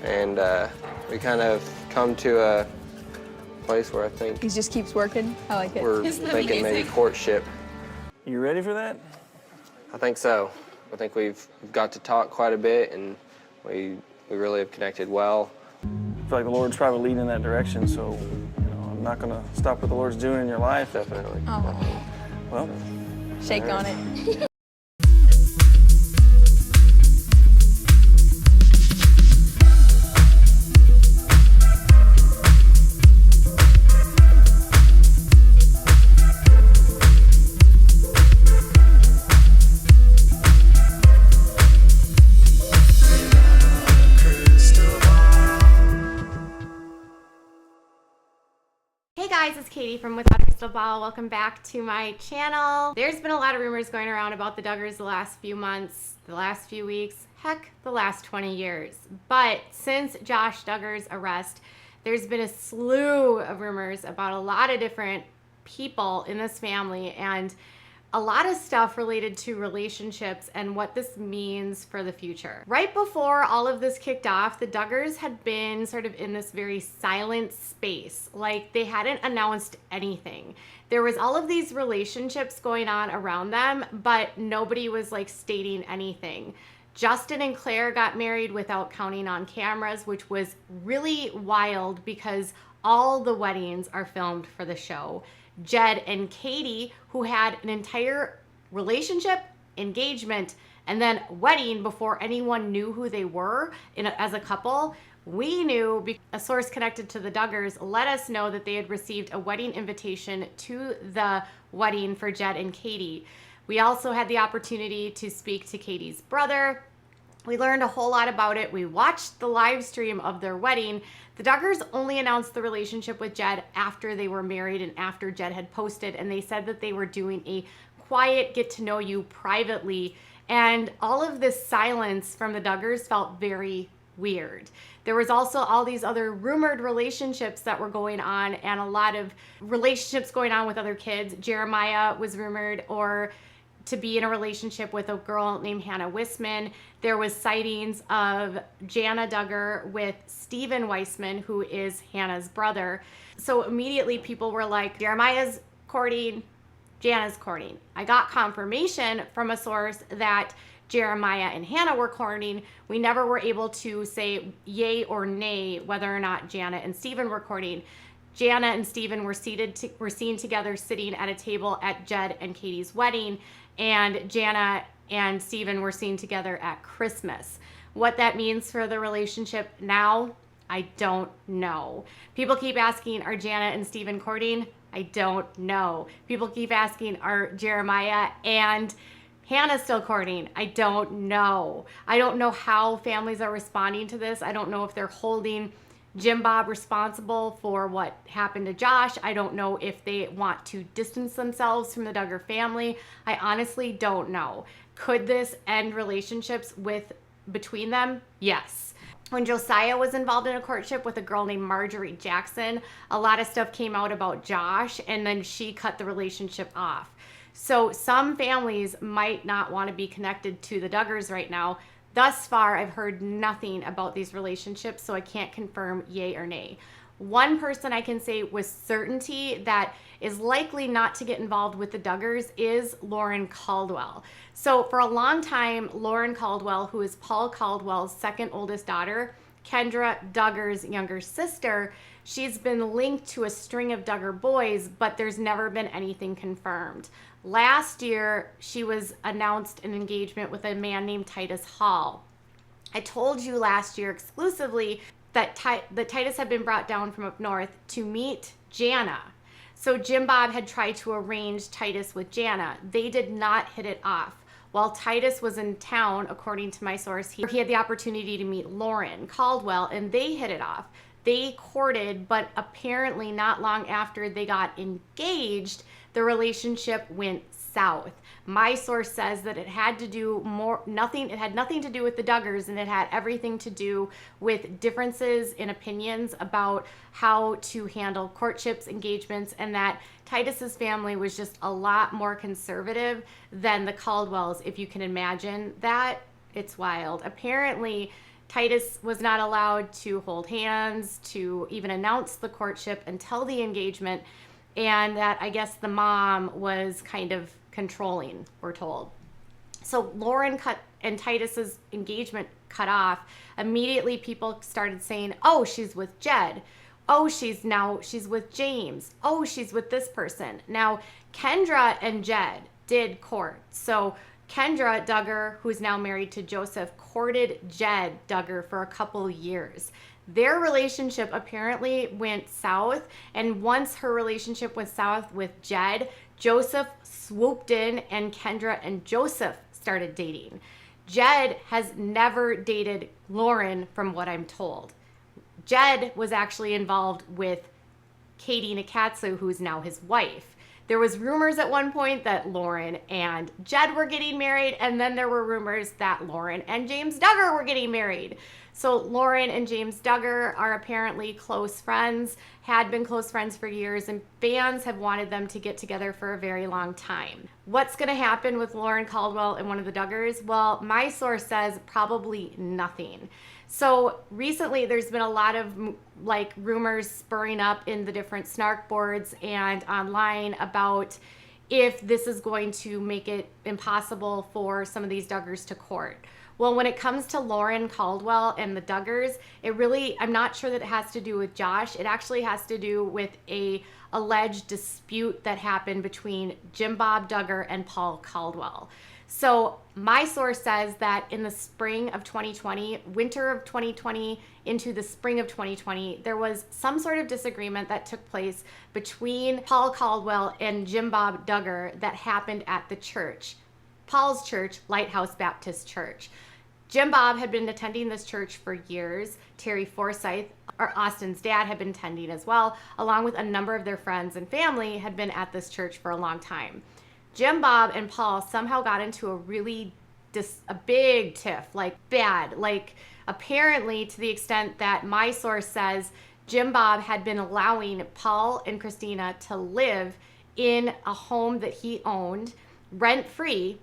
and we kind of come to a place where I think he just keeps working. I like it. we're thinking maybe courtship. You ready for that? I think so. I think we've got to talk quite a bit, and we really have connected well. I feel like the Lord's probably leading in that direction, so I'm not gonna stop what the Lord's doing in your life. Definitely. Oh. Well, Shake on it. Hey guys, it's Katie from Without a Crystal Ball. Welcome back to my channel. There's been a lot of rumors going around about the Duggars the last few months, the last few weeks, heck, the last 20 years. But since Josh Duggar's arrest, there's been a slew of rumors about a lot of different people in this family and a lot of stuff related to relationships and what this means for the future. Right before all of this kicked off, the Duggars had been sort of in this very silent space, like they hadn't announced anything. There was all of these relationships going on around them, but nobody was like stating anything. Justin and Claire got married without counting on cameras, which was really wild because all the weddings are filmed for the show. Jed and Katie, who had an entire relationship, engagement, and then wedding before anyone knew who they were as a couple, we knew, a source connected to the Duggars let us know that they had received a wedding invitation to the wedding for Jed and Katie. We also had the opportunity to speak to Katie's brother. We learned a whole lot about it. We watched the live stream of their wedding. The Duggars only announced the relationship with Jed after they were married and after Jed had posted, and they said that they were doing a quiet get to know you privately. And all of this silence from the Duggars felt very weird. There was also all these other rumored relationships that were going on and a lot of relationships going on with other kids. Jeremiah was rumored to be in a relationship with a girl named Hannah Wisman. There was sightings of Jana Duggar with Steven Weissman, who is Hannah's brother. So immediately people were like, Jeremiah's courting, Jana's courting. I got confirmation from a source that Jeremiah and Hannah were courting. We never were able to say yay or nay whether or not Jana and Steven were courting. Jana and Steven were seen together sitting at a table at Jed and Katie's wedding, and Jana and Steven were seen together at Christmas. What that means for the relationship now, I don't know. People keep asking, are Jana and Steven courting? I don't know. People keep asking, are Jeremiah and Hannah still courting? I don't know. I don't know how families are responding to this. I don't know if they're holding Jim Bob responsible for what happened to Josh. I don't know if they want to distance themselves from the Duggar family. I honestly don't know. Could this end relationships between them? Yes. When Josiah was involved in a courtship with a girl named Marjorie Jackson, a lot of stuff came out about Josh, and then she cut the relationship off. So some families might not want to be connected to the Duggars right now. Thus far, I've heard nothing about these relationships, so I can't confirm yay or nay. One person I can say with certainty that is likely not to get involved with the Duggars is Lauren Caldwell. So for a long time, Lauren Caldwell, who is Paul Caldwell's second oldest daughter, Kendra Duggar's younger sister, she's been linked to a string of Duggar boys, but there's never been anything confirmed. Last year, she was announced an engagement with a man named Titus Hall. I told you last year exclusively that Titus had been brought down from up north to meet Jana. So Jim Bob had tried to arrange Titus with Jana. They did not hit it off. While Titus was in town, according to my source, he had the opportunity to meet Lauren Caldwell, and they hit it off. They courted, but apparently not long after they got engaged, the relationship went south. My source says that it had nothing to do with the Duggars, and it had everything to do with differences in opinions about how to handle courtships, engagements, and that Titus's family was just a lot more conservative than the Caldwells, if you can imagine that. It's wild. Apparently, Titus was not allowed to hold hands, to even announce the courtship until the engagement, and that I guess the mom was kind of controlling, we're told. So Lauren and Titus's engagement cut off. Immediately people started saying, oh, she's with Jed. Oh, she's with James. Oh, she's with this person. Now, Kendra and Jed did court. So Kendra Duggar, who's now married to Joseph, courted Jed Duggar for a couple years. Their relationship apparently went south, and once her relationship went south with Jed, Joseph swooped in and Kendra and Joseph started dating. Jed has never dated Lauren, from what I'm told. Jed was actually involved with Katie Nakatsu, who's now his wife. There was rumors at one point that Lauren and Jed were getting married, and then there were rumors that Lauren and James Duggar were getting married. So Lauren and James Duggar are apparently close friends, had been close friends for years, and fans have wanted them to get together for a very long time. What's going to happen with Lauren Caldwell and one of the Duggars? Well, my source says probably nothing. So recently there's been a lot of rumors spurring up in the different snark boards and online about if this is going to make it impossible for some of these Duggars to court. Well, when it comes to Lauren Caldwell and the Duggars, I'm not sure that it has to do with Josh. It actually has to do with a alleged dispute that happened between Jim Bob Duggar and Paul Caldwell. So my source says that in the spring of 2020, winter of 2020 into the spring of 2020, there was some sort of disagreement that took place between Paul Caldwell and Jim Bob Duggar that happened at the church, Paul's church, Lighthouse Baptist Church. Jim Bob had been attending this church for years. Terry Forsyth, or Austin's dad, had been attending as well, along with a number of their friends and family had been at this church for a long time. Jim Bob and Paul somehow got into a big tiff, apparently to the extent that my source says Jim Bob had been allowing Paul and Christina to live in a home that he owned rent-free,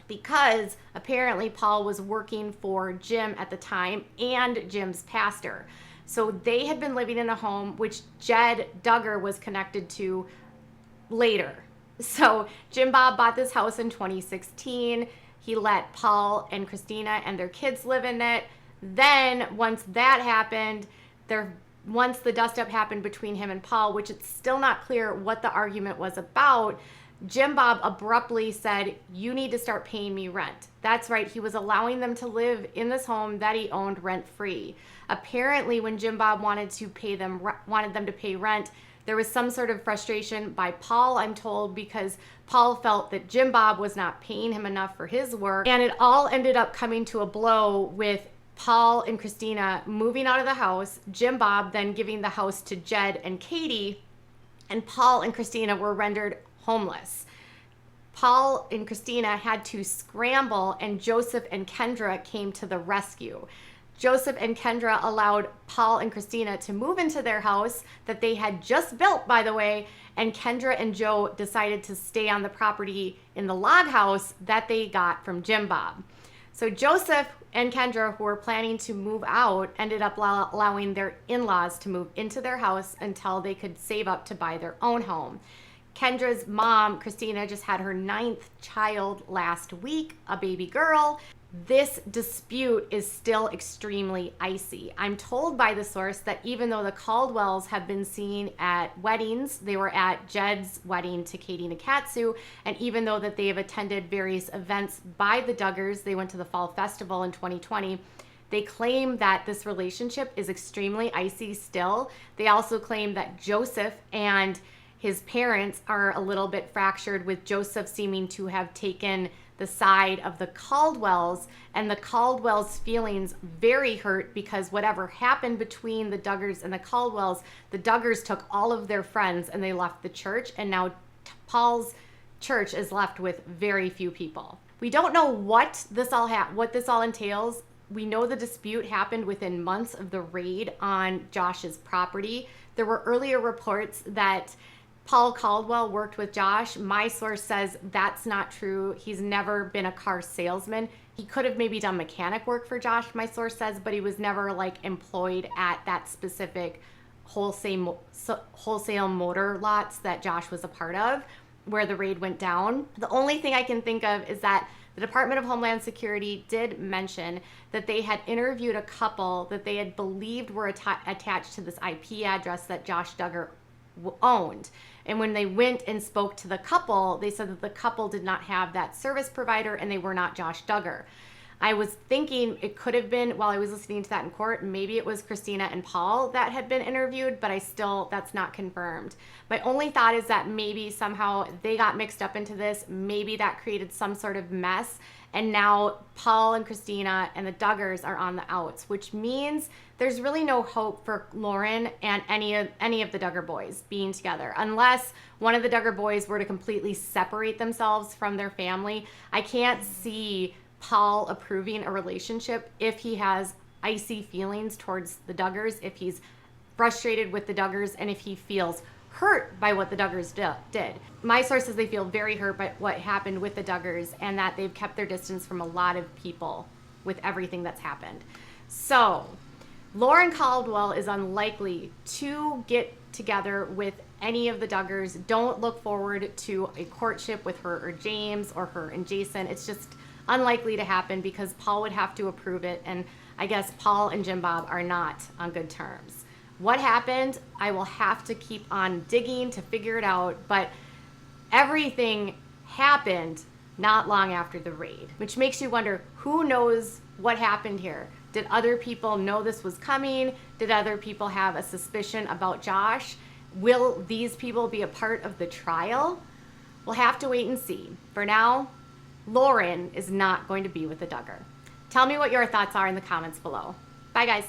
because apparently Paul was working for Jim at the time and Jim's pastor. So they had been living in a home which Jed Duggar was connected to later. So Jim Bob bought this house in 2016. He let Paul and Christina and their kids live in it. Then once that happened, once the dust up happened between him and Paul, which it's still not clear what the argument was about, Jim Bob abruptly said, you need to start paying me rent. That's right, he was allowing them to live in this home that he owned rent-free. Apparently, when Jim Bob wanted them to pay rent, there was some sort of frustration by Paul, I'm told, because Paul felt that Jim Bob was not paying him enough for his work. And it all ended up coming to a blow with Paul and Christina moving out of the house, Jim Bob then giving the house to Jed and Katie, and Paul and Christina were rendered homeless. Paul and Christina had to scramble, and Joseph and Kendra came to the rescue. Joseph and Kendra allowed Paul and Christina to move into their house that they had just built, by the way, and Kendra and Joe decided to stay on the property in the log house that they got from Jim Bob. So Joseph and Kendra, who were planning to move out, ended up allowing their in-laws to move into their house until they could save up to buy their own home. Kendra's mom, Christina, just had her 9th child last week, a baby girl. This dispute is still extremely icy. I'm told by the source that even though the Caldwells have been seen at weddings, they were at Jed's wedding to Katie Nakatsu, and even though that they have attended various events by the Duggars, they went to the Fall Festival in 2020, they claim that this relationship is extremely icy still. They also claim that Joseph and his parents are a little bit fractured, with Joseph seeming to have taken the side of the Caldwells, and the Caldwells' feelings very hurt because whatever happened between the Duggars and the Caldwells, the Duggars took all of their friends and they left the church, and now Paul's church is left with very few people. We don't know what this all entails. We know the dispute happened within months of the raid on Josh's property. There were earlier reports that Paul Caldwell worked with Josh. My source says that's not true. He's never been a car salesman. He could have maybe done mechanic work for Josh, my source says, but he was never like employed at that specific wholesale motor lots that Josh was a part of where the raid went down. The only thing I can think of is that the Department of Homeland Security did mention that they had interviewed a couple that they had believed were attached to this IP address that Josh Duggar owned. And when they went and spoke to the couple, they said that the couple did not have that service provider and they were not Josh Duggar. I was thinking it could have been, while I was listening to that in court, maybe it was Christina and Paul that had been interviewed, but that's not confirmed. My only thought is that maybe somehow they got mixed up into this. Maybe that created some sort of mess. And now Paul and Christina and the Duggars are on the outs, which means there's really no hope for Lauren and any of the Duggar boys being together. Unless one of the Duggar boys were to completely separate themselves from their family, I can't see Paul approving a relationship if he has icy feelings towards the Duggars, if he's frustrated with the Duggars, and if he feels hurt by what the Duggars did. My source says they feel very hurt by what happened with the Duggars and that they've kept their distance from a lot of people with everything that's happened. So Lauren Caldwell is unlikely to get together with any of the Duggars. Don't look forward to a courtship with her or James or her and Jason. It's just unlikely to happen because Paul would have to approve it, and I guess Paul and Jim Bob are not on good terms. What happened? I will have to keep on digging to figure it out, but everything happened not long after the raid, which makes you wonder, who knows what happened here? Did other people know this was coming? Did other people have a suspicion about Josh? Will these people be a part of the trial? We'll have to wait and see. For now, Lauren is not going to be with the Duggar. Tell me what your thoughts are in the comments below. Bye, guys.